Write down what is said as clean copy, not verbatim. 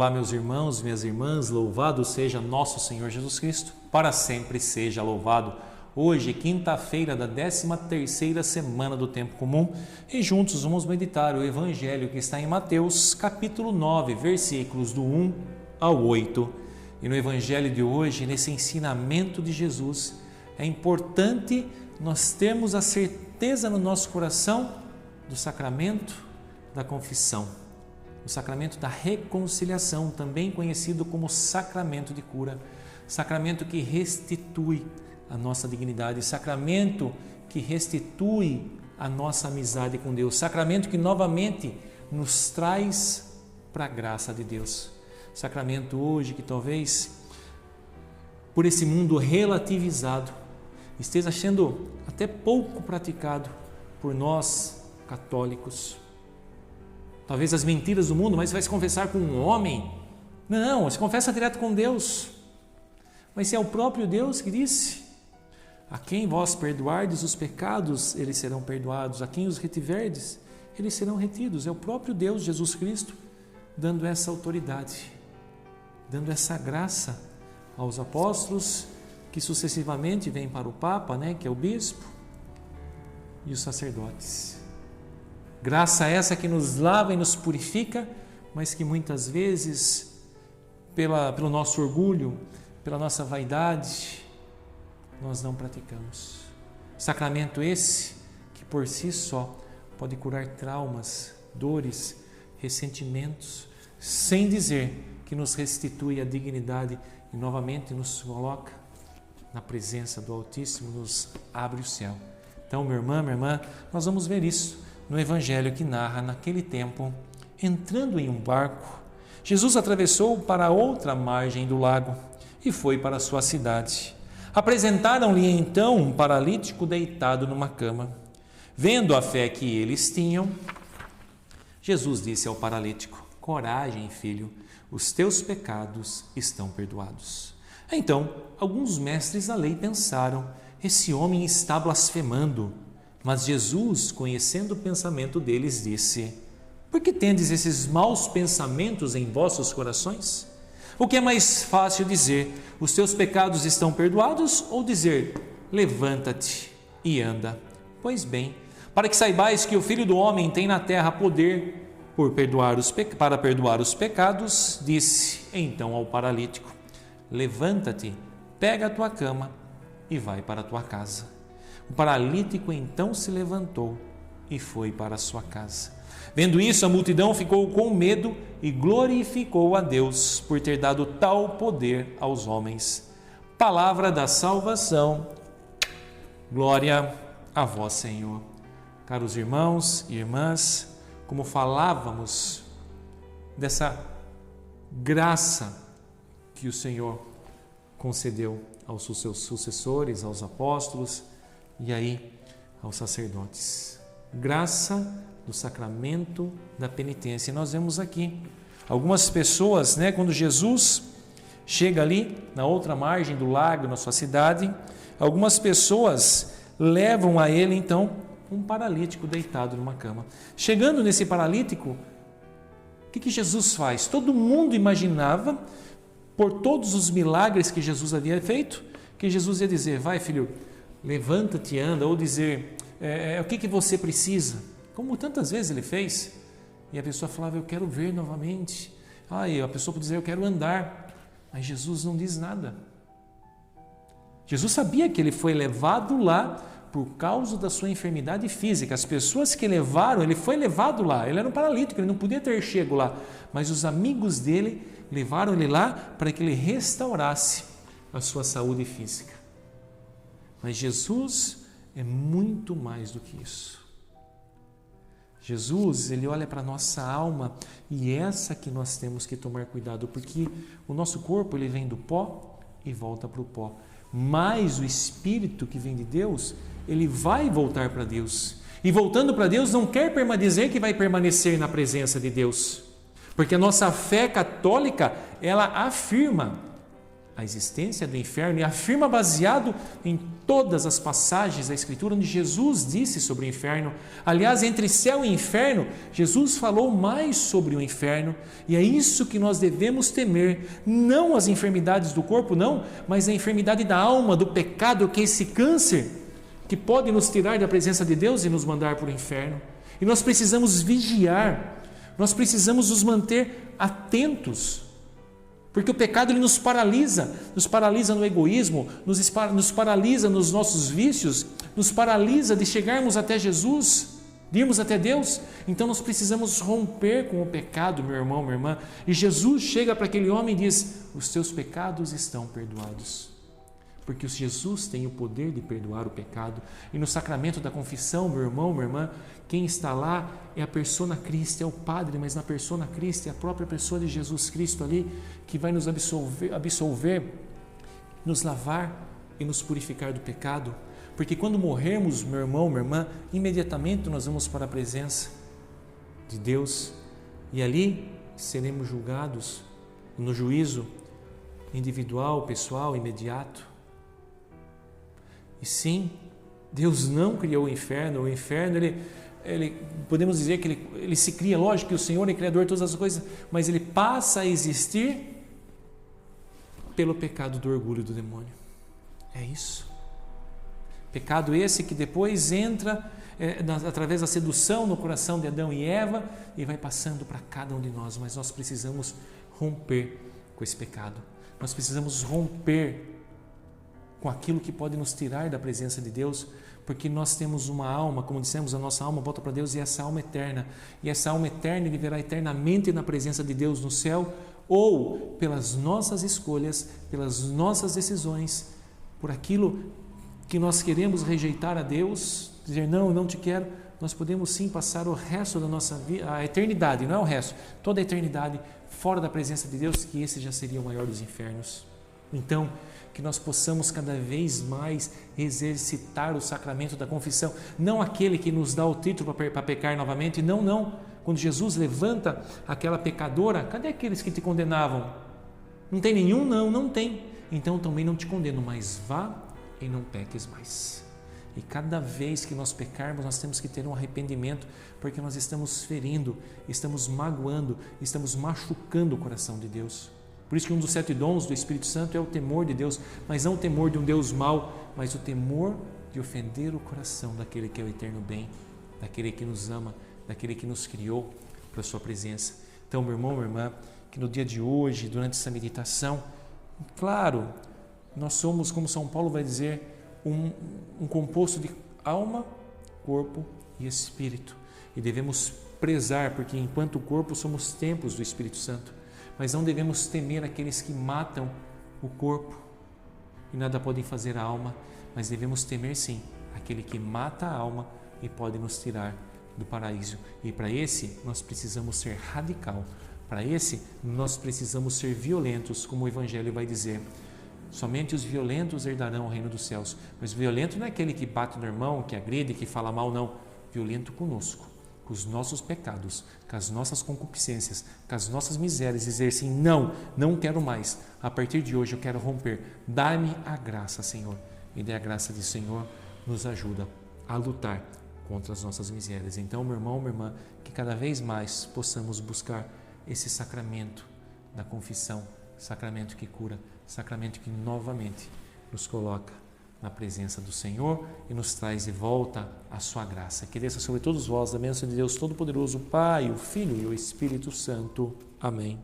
Olá, meus irmãos, minhas irmãs, louvado seja nosso Senhor Jesus Cristo, para sempre seja louvado. Hoje, quinta-feira da 13ª semana do tempo comum, e juntos vamos meditar o Evangelho que está em Mateus, capítulo 9, versículos do 1 ao 8. E no Evangelho de hoje, nesse ensinamento de Jesus, é importante nós termos a certeza no nosso coração do sacramento da confissão, o sacramento da reconciliação, também conhecido como sacramento de cura, sacramento que restitui a nossa dignidade, sacramento que restitui a nossa amizade com Deus, sacramento que novamente nos traz para a graça de Deus. Sacramento hoje que talvez por esse mundo relativizado esteja sendo até pouco praticado por nós católicos. Talvez as mentiras do mundo, mas vai se confessar com um homem? Não, se confessa direto com Deus. Mas se é o próprio Deus que disse: a quem vós perdoardes os pecados, eles serão perdoados, a quem os retiverdes, eles serão retidos. É o próprio Deus, Jesus Cristo, dando essa autoridade, dando essa graça aos apóstolos, que sucessivamente vêm para o Papa, que é o bispo, e os sacerdotes. Graça essa que nos lava e nos purifica, mas que muitas vezes, pelo nosso orgulho, pela nossa vaidade, nós não praticamos. Sacramento esse que por si só pode curar traumas, dores, ressentimentos, sem dizer que nos restitui a dignidade e novamente nos coloca na presença do Altíssimo, nos abre o céu. Então, minha irmã, nós vamos ver isso no Evangelho que narra naquele tempo, entrando em um barco, Jesus atravessou para outra margem do lago e foi para a sua cidade. Apresentaram-lhe então um paralítico deitado numa cama. Vendo a fé que eles tinham, Jesus disse ao paralítico: coragem, filho, os teus pecados estão perdoados. Então, alguns mestres da lei pensaram: esse homem está blasfemando. Mas Jesus, conhecendo o pensamento deles, disse: por que tendes esses maus pensamentos em vossos corações? O que é mais fácil dizer: os teus pecados estão perdoados, ou dizer: levanta-te e anda? Pois bem, para que saibais que o Filho do Homem tem na terra poder para perdoar os pecados, disse então ao paralítico: levanta-te, pega a tua cama e vai para a tua casa. O paralítico então se levantou e foi para a sua casa. Vendo isso, a multidão ficou com medo e glorificou a Deus por ter dado tal poder aos homens. Palavra da salvação. Glória a vós, Senhor. Caros irmãos e irmãs, como falávamos dessa graça que o Senhor concedeu aos seus sucessores, aos apóstolos e aí aos sacerdotes. Graça do sacramento da penitência. E nós vemos aqui algumas pessoas, quando Jesus chega ali na outra margem do lago, na sua cidade, algumas pessoas levam a ele então um paralítico deitado numa cama. Chegando nesse paralítico, o que Jesus faz? Todo mundo imaginava, por todos os milagres que Jesus havia feito, que Jesus ia dizer: vai, filho, levanta-te e anda, ou dizer: o que você precisa? Como tantas vezes ele fez. E a pessoa falava: eu quero ver novamente. E a pessoa pode dizer: eu quero andar. Mas Jesus não diz nada. Jesus sabia que ele foi levado lá por causa da sua enfermidade física. As pessoas que levaram, ele foi levado lá. Ele era um paralítico, ele não podia ter chego lá. Mas os amigos dele levaram ele lá para que ele restaurasse a sua saúde física. Mas Jesus é muito mais do que isso. Jesus, ele olha para a nossa alma, e essa que nós temos que tomar cuidado, porque o nosso corpo, ele vem do pó e volta para o pó. Mas o Espírito que vem de Deus, ele vai voltar para Deus. E voltando para Deus não quer dizer que vai permanecer na presença de Deus. Porque a nossa fé católica, ela afirma a existência do inferno e afirma baseado em todas as passagens da Escritura onde Jesus disse sobre o inferno. Aliás, entre céu e inferno, Jesus falou mais sobre o inferno, e é isso que nós devemos temer, não as enfermidades do corpo, não, mas a enfermidade da alma, do pecado, que é esse câncer que pode nos tirar da presença de Deus e nos mandar para o inferno. E nós precisamos vigiar, nós precisamos nos manter atentos, porque o pecado ele nos paralisa no egoísmo, nos paralisa nos nossos vícios, nos paralisa de chegarmos até Jesus, de irmos até Deus. Então nós precisamos romper com o pecado, meu irmão, minha irmã. E Jesus chega para aquele homem e diz: os teus pecados estão perdoados. Porque Jesus tem o poder de perdoar o pecado. E no sacramento da confissão, meu irmão, minha irmã, quem está lá é a persona Christi, é o Padre, mas na persona Christi é a própria pessoa de Jesus Cristo ali, que vai nos absolver, nos lavar e nos purificar do pecado. Porque quando morrermos, meu irmão, minha irmã, imediatamente nós vamos para a presença de Deus e ali seremos julgados no juízo individual, pessoal, imediato. E sim, Deus não criou o inferno ele podemos dizer que ele se cria, lógico que o Senhor é criador de todas as coisas, mas ele passa a existir pelo pecado do orgulho do demônio. É isso. Pecado esse que depois entra através da sedução no coração de Adão e Eva e vai passando para cada um de nós, mas nós precisamos romper com esse pecado. Nós precisamos romper com aquilo que pode nos tirar da presença de Deus, porque nós temos uma alma, como dissemos, a nossa alma volta para Deus, e essa alma eterna, viverá eternamente na presença de Deus no céu, ou pelas nossas escolhas, pelas nossas decisões, por aquilo que nós queremos rejeitar a Deus, dizer não, eu não te quero, nós podemos sim passar o resto da nossa vida, a eternidade, não é o resto, toda a eternidade fora da presença de Deus, que esse já seria o maior dos infernos. Então, que nós possamos cada vez mais exercitar o sacramento da confissão, não aquele que nos dá o título para pecar novamente, não. Quando Jesus levanta aquela pecadora, cadê aqueles que te condenavam? Não tem nenhum? Não tem. Então também não te condeno, mas vá e não peques mais. E cada vez que nós pecarmos, nós temos que ter um arrependimento, porque nós estamos ferindo, estamos magoando, estamos machucando o coração de Deus. Por isso que um dos 7 dons do Espírito Santo é o temor de Deus, mas não o temor de um Deus mau, mas o temor de ofender o coração daquele que é o eterno bem, daquele que nos ama, daquele que nos criou para a sua presença. Então, meu irmão, minha irmã, que no dia de hoje, durante essa meditação, claro, nós somos, como São Paulo vai dizer, um composto de alma, corpo e espírito. E devemos prezar, porque enquanto corpo somos templos do Espírito Santo. Mas não devemos temer aqueles que matam o corpo e nada podem fazer a alma, mas devemos temer sim aquele que mata a alma e pode nos tirar do paraíso. E para esse nós precisamos ser radical, para esse nós precisamos ser violentos, como o Evangelho vai dizer. Somente os violentos herdarão o reino dos céus. Mas violento não é aquele que bate no irmão, que agride, que fala mal, não. Violento conosco, com os nossos pecados, com as nossas concupiscências, com as nossas misérias, dizer assim, não quero mais, a partir de hoje eu quero romper, dá-me a graça, Senhor, e dê a graça de Senhor, nos ajuda a lutar contra as nossas misérias. Então, meu irmão, minha irmã, que cada vez mais possamos buscar esse sacramento da confissão, sacramento que cura, sacramento que novamente nos coloca na presença do Senhor e nos traz de volta a sua graça. Que desça sobre todos vós a bênção de Deus Todo-Poderoso, Pai, o Filho e o Espírito Santo. Amém.